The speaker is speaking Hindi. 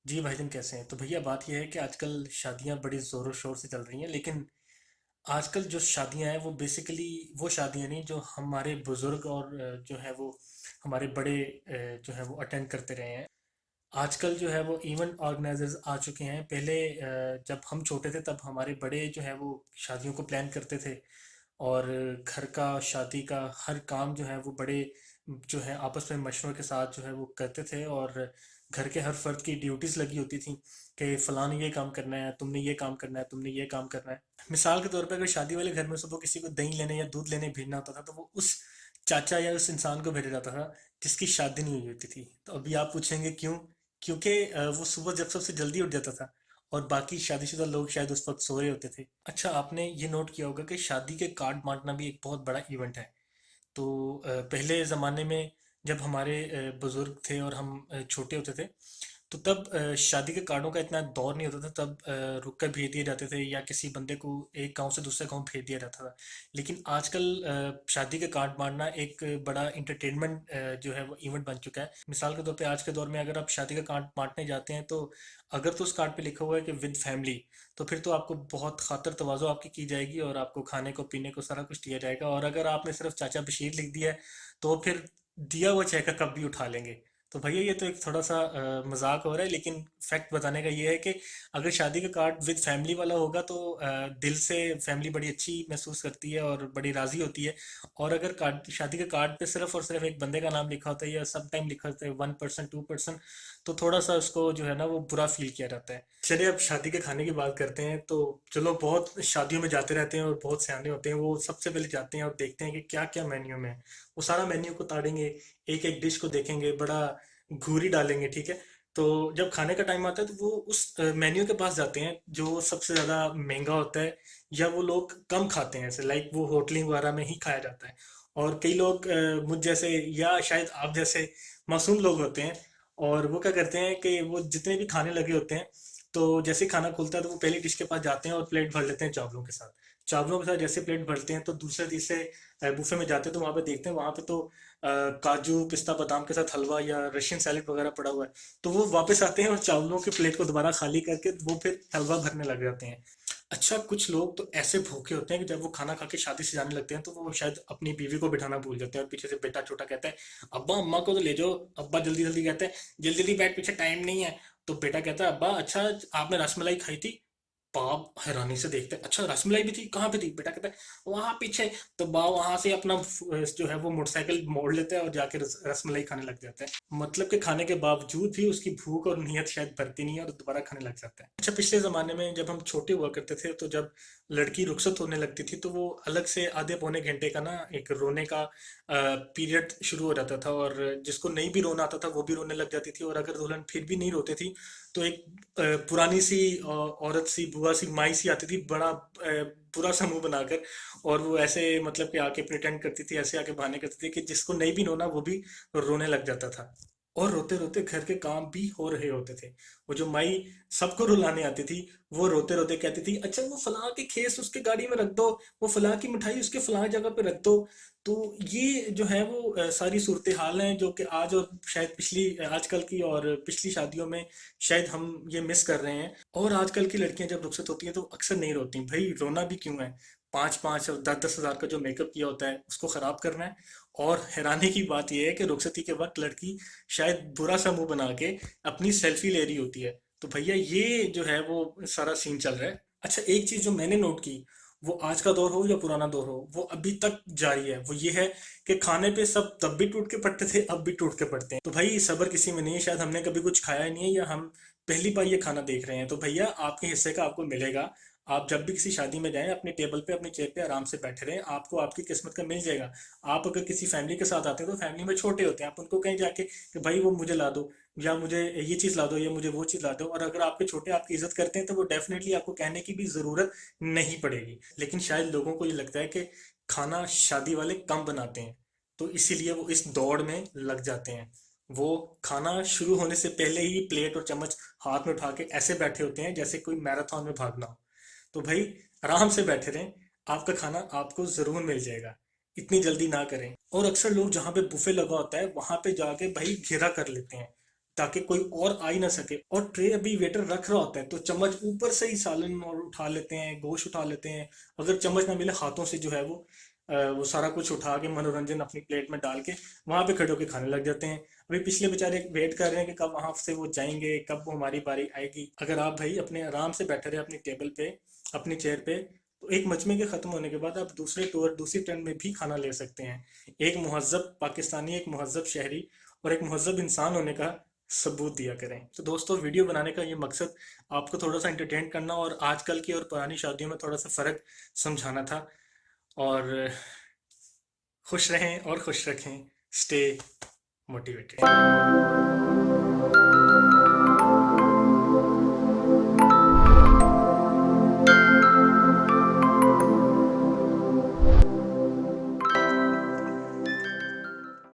जी भाईजान, कैसे हैं? तो भैया बात यह है कि आजकल शादियां बड़ी ज़ोरों शोर से चल रही हैं, लेकिन आजकल जो शादियां हैं वो बेसिकली वो शादियां नहीं जो हमारे बुजुर्ग और जो है वो हमारे बड़े जो है वो अटेंड करते रहे हैं। आजकल जो है वो इवेंट ऑर्गेनाइजर्स आ चुके हैं। पहले जब हम छोटे थे तब हमारे बड़े जो है वो शादियों को प्लान करते थे, और घर का शादी का हर काम जो है वो बड़े जो है आपस में मशवरे के साथ जो है वो करते थे, और घर के हर फर्द की ड्यूटीज लगी होती थी कि फलां ने ये काम करना है, तुमने ये काम करना है, तुमने ये काम करना है। मिसाल के तौर पे अगर शादी वाले घर में सुबह किसी को दही लेने या दूध लेने भेजना होता था तो वो उस चाचा या उस इंसान को भेजा जाता था जिसकी शादी नहीं हुई होती थी। तो अभी आप पूछेंगे क्यों? क्योंकि वो सुबह जब सबसे जल्दी उठ जाता था और बाकी शादीशुदा लोग शायद उस वक्त सो रहे होते थे। अच्छा, आपने ये नोट किया होगा कि शादी के कार्ड बांटना भी एक बहुत बड़ा इवेंट है। तो पहले ज़माने में जब हमारे बुज़ुर्ग थे और हम छोटे होते थे, तो तब शादी के कार्डों का इतना दौर नहीं होता था। तब रुक कर भेज दिए जाते थे या किसी बंदे को एक गांव से दूसरे गांव भेज दिया जाता था। लेकिन आजकल शादी के कार्ड बांटना एक बड़ा इंटरटेनमेंट जो है वो इवेंट बन चुका है। मिसाल के तौर पे आज के दौर में अगर आप शादी का कार्ड बांटने जाते हैं तो अगर तो उस कार्ड पे लिखा हुआ है कि विद फैमिली, तो फिर तो आपको बहुत खातर तवाज़ो आपकी की जाएगी और आपको खाने को पीने को सारा कुछ दिया जाएगा। और अगर आपने सिर्फ चाचा बशीर लिख दिया है तो फिर दिया हुआ चेहरा कब भी उठा लेंगे। तो भैया ये तो एक थोड़ा सा मजाक हो रहा है, लेकिन फैक्ट बताने का ये है कि अगर शादी का कार्ड विद फैमिली वाला होगा तो दिल से फैमिली बड़ी अच्छी महसूस करती है और बड़ी राजी होती है। और अगर कार्ड शादी के कार्ड पे सिर्फ और सिर्फ एक बंदे का नाम लिखा होता है या सम टाइम लिखा होता है 1% 2%, तो थोड़ा सा उसको जो है ना वो बुरा फील किया जाता है। चलिए अब शादी के खाने की बात करते हैं। तो चलो, बहुत शादियों में जाते रहते हैं और बहुत सियाने होते हैं, वो सबसे पहले जाते हैं और देखते हैं कि क्या क्या मेन्यू में है। वो सारा मेन्यू को ताड़ेंगे, एक एक डिश को देखेंगे, बड़ा घूरी डालेंगे, ठीक है। तो जब खाने का टाइम आता है तो वो उस मेन्यू के पास जाते हैं जो सबसे ज़्यादा महंगा होता है या वो लोग कम खाते हैं, ऐसे लाइक वो होटलिंग वगैरह में ही खाया जाता है। और कई लोग मुझ जैसे या शायद आप जैसे मासूम लोग होते हैं, और वो क्या करते हैं कि वो जितने भी खाने लगे होते हैं तो जैसे ही खाना खुलता है तो वो पहली डिश के पास जाते हैं और प्लेट भर लेते हैं चावलों के साथ। चावलों के साथ जैसे प्लेट भरते हैं तो दूसरे तीसरे बुफे में जाते हैं तो वहाँ पे देखते हैं, वहाँ पे तो काजू पिस्ता बादाम के साथ हलवा या रशियन सैलेड वगैरह पड़ा हुआ है। तो वो वापस आते हैं और चावलों की प्लेट को दोबारा खाली करके वो फिर हलवा भरने लग जाते हैं। अच्छा, कुछ लोग तो ऐसे भूखे होते हैं कि जब वो खाना खा के शादी से जाने लगते हैं तो वो शायद अपनी बीवी को बिठाना भूल जाते हैं और पीछे से बेटा छोटा कहता है, अब्बा अम्मा को तो ले जाओ। अब्बा जल्दी जल्दी कहते हैं, जल्दी जल्दी बैठ, पीछे टाइम नहीं है। तो बेटा कहता है, अब्बा अच्छा आपने रसमलाई खाई थी? बाप हैरानी से देखते हैं, अच्छा रसमलाई भी थी, कहाँ पे थी? बेटा कहता है, वहां पीछे। तो बाप वहां से अपना जो है वो मोटरसाइकिल मोड़ लेता है और जाके रसमलाई खाने लग जाता है। मतलब कि खाने के बावजूद भी उसकी भूख और नीयत शायद भरती नहीं है और दोबारा खाने लग जाता है। अच्छा, पिछले ज़माने में जब हम छोटे हुआ करते थे तो जब लड़की रुखसत होने लगती थी तो वो अलग से आधे पौने घंटे का ना एक रोने का पीरियड शुरू हो जाता था, और जिसको नहीं भी रोना आता था वो भी रोने लग जाती थी। और अगर दुल्हन फिर भी नहीं रोती थी तो एक पुरानी सी औरत सी बुआ सी माई सी आती थी, बड़ा बुरा सा मुंह बनाकर, और वो ऐसे मतलब कि आके प्रिटेंड करती थी, ऐसे आके बहाने करती थी कि जिसको नहीं भी रोना वो भी रोने लग जाता था। और रोते रोते घर के काम भी हो रहे होते थे। वो जो माई सबको रुलाने आती थी, वो रोते रोते कहती थी, अच्छा वो फलां की खेस उसके गाड़ी में रख दो, वो फलां की मिठाई उसके फलां जगह पे रख दो। तो ये जो है वो सारी सूरत हाल हैं जो कि आज और शायद पिछली आजकल की और पिछली शादियों में शायद हम ये मिस कर रहे हैं। और आजकल की लड़कियां जब रुखसत होती हैं तो अक्सर नहीं रोती। भाई रोना भी क्यों है? 5-5 और 10-10 हज़ार का जो मेकअप किया होता है उसको खराब करना है। और हैरानी की बात यह है कि रुखसती के वक्त लड़की शायद बुरा सा मुंह बना के अपनी सेल्फी ले रही होती है। तो भैया ये जो है वो सारा सीन चल रहा है। अच्छा, एक चीज जो मैंने नोट की, वो आज का दौर हो या पुराना दौर हो वो अभी तक जारी है, वो ये है कि खाने पे सब तब भी टूट के पड़ते थे, अब भी टूट के पड़ते हैं। तो भाई सब्र किसी में नहीं है, शायद हमने कभी कुछ खाया ही नहीं है या हम पहली बार ये खाना देख रहे हैं। तो भैया आपके हिस्से का आपको मिलेगा। आप जब भी किसी शादी में जाएं अपने टेबल पे अपनी चेयर पे आराम से बैठे रहें, आपको आपकी किस्मत का मिल जाएगा। आप अगर किसी फैमिली के साथ आते हैं तो फैमिली में छोटे होते हैं, आप उनको कहीं जाके कि भाई वो मुझे ला दो, या मुझे ये चीज़ ला दो, या मुझे वो चीज़ ला दो। और अगर आपके छोटे आपकी इज्जत करते हैं तो वो डेफिनेटली आपको कहने की भी ज़रूरत नहीं पड़ेगी। लेकिन शायद लोगों को ये लगता है कि खाना शादी वाले कम बनाते हैं, तो इसीलिए वो इस दौड़ में लग जाते हैं। वो खाना शुरू होने से पहले ही प्लेट और चम्मच हाथ में उठा के ऐसे बैठे होते हैं जैसे कोई मैराथन में भागना हो। तो भाई आराम से बैठे रहें, आपका खाना आपको ज़रूर मिल जाएगा। इतनी जल्दी ना करें। और अक्सर लोग जहाँ पे बुफे लगा होता है वहाँ पे जाके भाई घेरा कर लेते हैं। ताकि कोई और आ ही ना सके। और ट्रे अभी वेटर रख रहा होता है तो चम्मच ऊपर से ही सालन और उठा लेते हैं, गोश्त उठा लेते हैं। अगर चम्मच ना मिले, हाथों से जो है वो सारा कुछ उठा के मनोरंजन अपनी प्लेट में डाल के वहां पे खड़े होके खाने लग जाते हैं। अभी पिछले बेचारे वेट कर रहे हैं कि कब वहां से वो जाएंगे, कब वो हमारी बारी आएगी। अगर आप भाई अपने आराम से बैठे रहे अपनी टेबल पे, अपनी चेयर पे, तो एक मजमे के खत्म होने के बाद आप दूसरी टर्न में भी खाना ले सकते हैं। एक मुहज्जब पाकिस्तानी, एक मुहज्जब शहरी और एक मुहज्जब इंसान होने का सबूत दिया करें। तो दोस्तों, वीडियो बनाने का ये मकसद आपको थोड़ा सा एंटरटेन करना और आजकल की और पुरानी शादियों में थोड़ा सा फ़र्क समझाना था। और खुश रहें और खुश रखें। Stay motivated.